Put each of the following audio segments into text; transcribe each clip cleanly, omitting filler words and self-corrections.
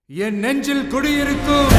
என் நெஞ்சில் குடியிருக்கும்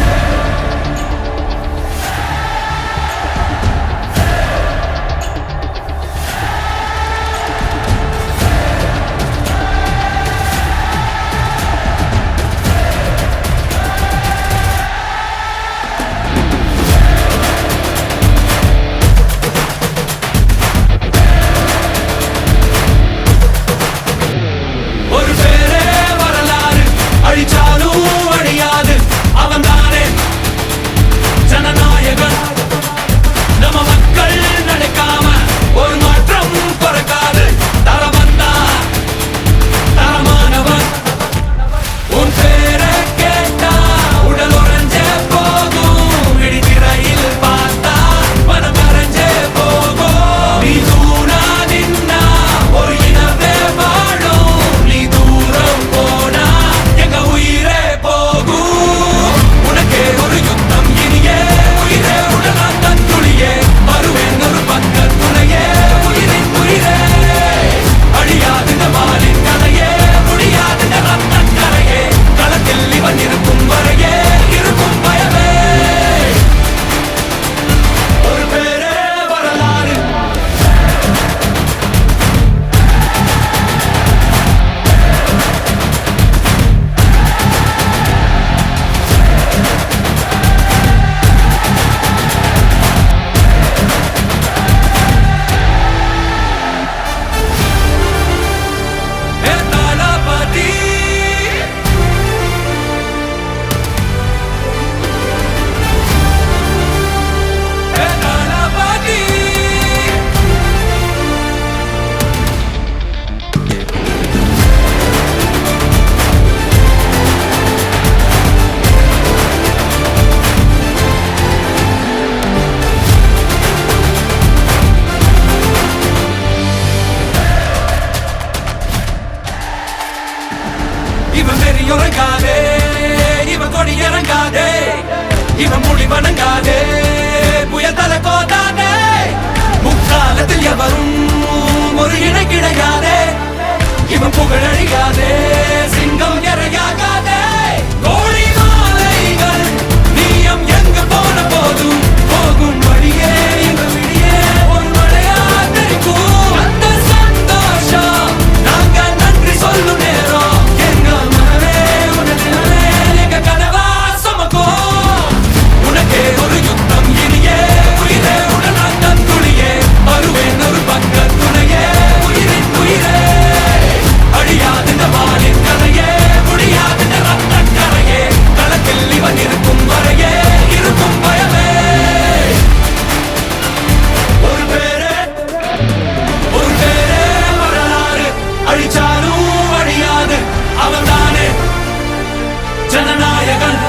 இவன் கொடி இறங்காதே, இவன் மொழி வணங்காதே, புயல் தலை கோதாதே, முக்காலத்தில் எவரும் ஒரு இணை கிடையாதே, இவன் புகழ் அழியாதே, சிங்கம் இறையாகாதே. கோழி மாலைகள் நீயம் எங்க போன போதும் போகும் வழியே எங்கள் விழியே ஒரு மழையா தெரிக்கும். அந்த சந்தோஷம் நாங்க நன்றி சொல்லும் நேரம் எங்கள் மனமே உனதிலே எங்க கனவா சுமக்கும். உனக்கே ஒரு யுத்தம் இனியே உயிரே உடனாட்டம் துளியே வருவேன் ஒரு பக்க துணையே உயிரின் உயிரே அழியாது இந்த வானின் கதையே முடியாது இந்த ரத்த கரையே களத்தில் இவன் இருக்கும் வரையே இருக்கும் பயமே. ஒரு பேரே வரலாறு அழிச்சாலும் அழியாது அவன்தானே ஜனநாயகன்.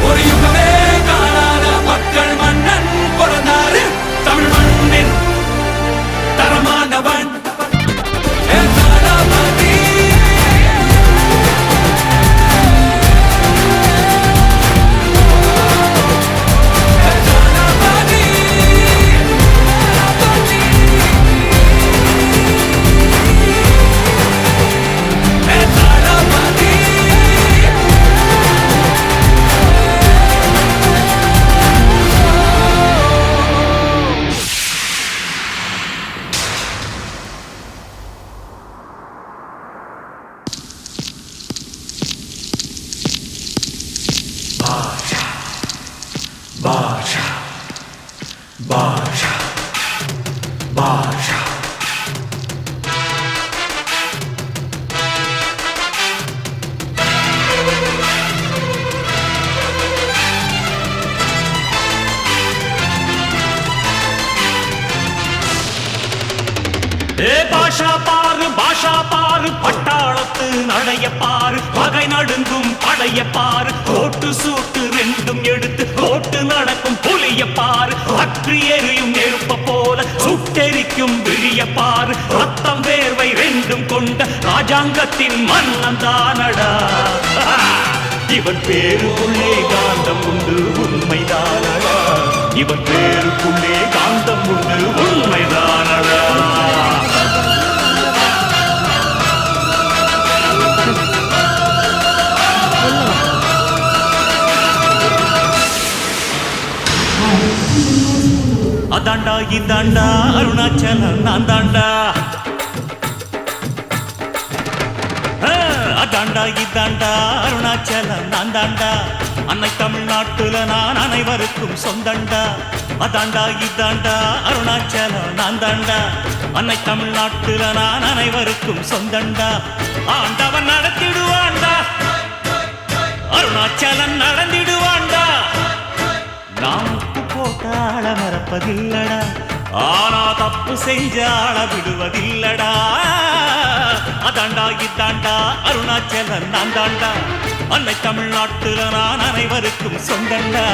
ஒரு யுகமே காணாத மக்கள் மன்னன் பிறந்தாரு தமிழ் மண்ணின் தரமானவன். Baja, Baja, Baja. பாஷா பாரு பட்டாளத்து நடைய பாரு பகை நடுங்கும் படைய பாரு கோட்டு சூட்டு ரெண்டும் எடுத்து கோட்டு நடக்கும் புலிய பாரு அற்றி எரியும் நெருப்ப போல சுட்டெரிக்கும் விழிய பாரு ரத்தம் வேர்வை ரெண்டும் கொண்ட ராஜாங்கத்தின் மன்னன் தானடா. இவன் பேருக்குள்ளே காந்தம் உண்டு உண்மைதானடா, இவன் பேருக்குள்ளே காந்தம் உண்டு உண்மைதானடா. சொல்லுங்க. அதாண்டா இதாண்டா அருணாச்சலம் நான் தாண்டா. அதாண்டா இதாண்டா அருணாச்சலம் நான் தாண்டா. அன்னை தமிழ்நாட்டுல நான் அனைவருக்கும் சொந்தண்டா. அதாண்டா இதாண்டா அருணாச்சலம் நான் தாண்டா. அன்னை தமிழ்நாட்டுல நான் அனைவருக்கும் சொந்தண்டா. ஆண்டவன் நடத்திடுவாண்டா, அருணாச்சலம் நடந்திடுவாண்டா. நாம் உப்பு போட்ட ஆள மறப்பதில்லடா, ஆனா தப்பு செஞ்ச ஆள விடுவதில்லடா. அதாண்டா இதாண்டா அருணாச்சலம் நான் தாண்டா. அன்னை தமிழ்நாட்டுல நான் அனைவருக்கும் சொந்தண்டா.